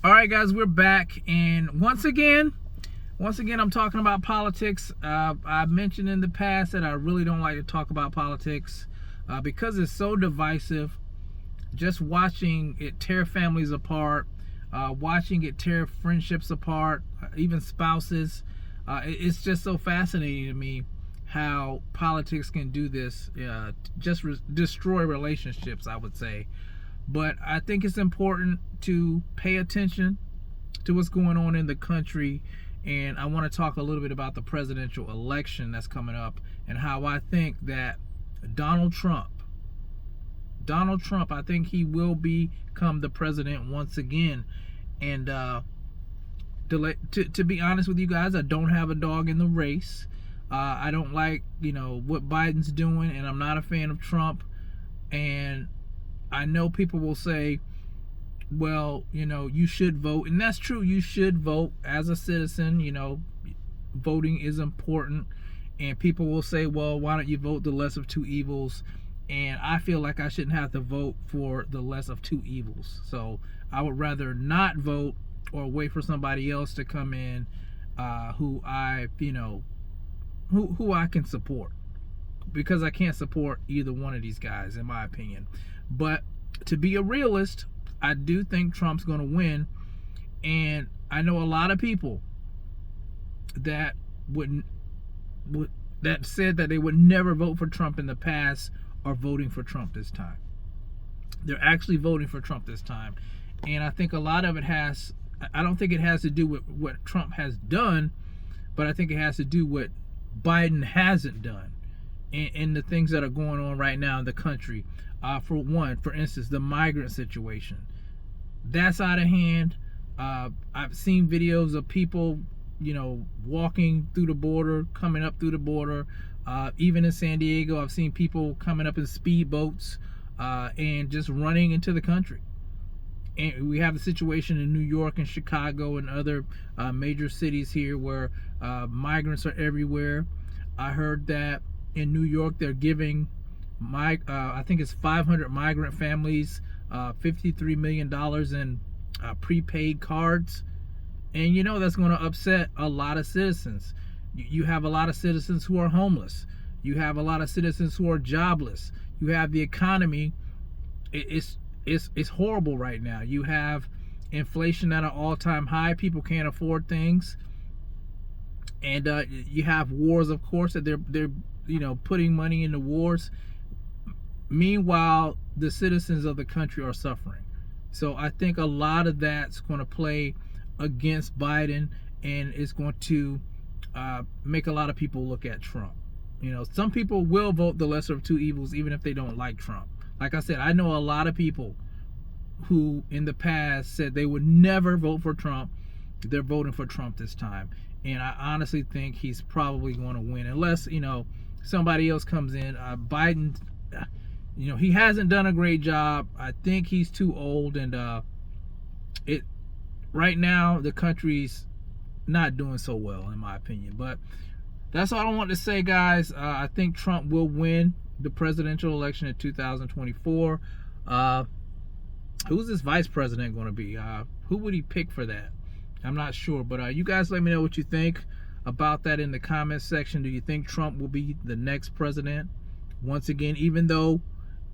All right, guys, we're back, and once again, I'm talking about politics. I've mentioned in the past that I really don't like to talk about politics because it's so divisive. Just watching it tear families apart, watching it tear friendships apart, even spouses. It's just so fascinating to me how politics can do this, destroy relationships, I would say. But I think it's important to pay attention to what's going on in the country. And I want to talk a little bit about the presidential election that's coming up and how I think that Donald Trump, I think he will become the president once again. And to be honest with you guys, I don't have a dog in the race. I don't like, what Biden's doing, and I'm not a fan of Trump. And I know people will say, well, you should vote. And that's true. You should vote as a citizen. Voting is important. And people will say, well, why don't you vote the less of two evils? And I feel like I shouldn't have to vote for the less of two evils. So I would rather not vote or wait for somebody else to come in who I can support. Because I can't support either one of these guys, in my opinion. But to be a realist, I do think Trump's going to win. And I know a lot of people that that said that they would never vote for Trump in the past are voting for Trump this time. They're actually voting for Trump this time. And I think a lot of it I don't think it has to do with what Trump has done, but I think it has to do with Biden hasn't done and the things that are going on right now in the country. For instance, the migrant situation. That's out of hand. I've seen videos of people, walking through the border, coming up through the border. Even in San Diego, I've seen people coming up in speedboats and just running into the country. And we have the situation in New York and Chicago and other major cities here where migrants are everywhere. I heard that in New York they're giving I think it's 500 migrant families $53 million in prepaid cards. And that's going to upset a lot of citizens. You have a lot of citizens who are homeless. You have a lot of citizens who are jobless. You have the economy. It's horrible right now. You have inflation at an all-time high. People can't afford things. And you have wars, of course, that they're putting money into wars. Meanwhile, the citizens of the country are suffering. So I think a lot of that's going to play against Biden, and it's going to make a lot of people look at Trump. Some people will vote the lesser of two evils even if they don't like Trump. Like I said, I know a lot of people who in the past said they would never vote for Trump. They're voting for Trump this time. And I honestly think he's probably going to win unless, somebody else comes in. Biden, he hasn't done a great job. I think he's too old, and right now the country's not doing so well, in my opinion. But that's all I want to say, guys. I think Trump will win the presidential election in 2024. Who's this vice president going to be? Who would he pick for that? I'm not sure. But you guys let me know what you think about that in the comments section. Do you think Trump will be the next president once again, even though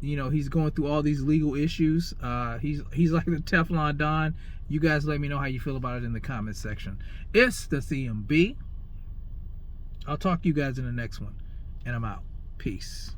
he's going through all these legal issues? He's like the Teflon Don. You guys let me know how you feel about it in the comments section. It's the CMB. I'll talk to you guys in the next one, and I'm out. Peace.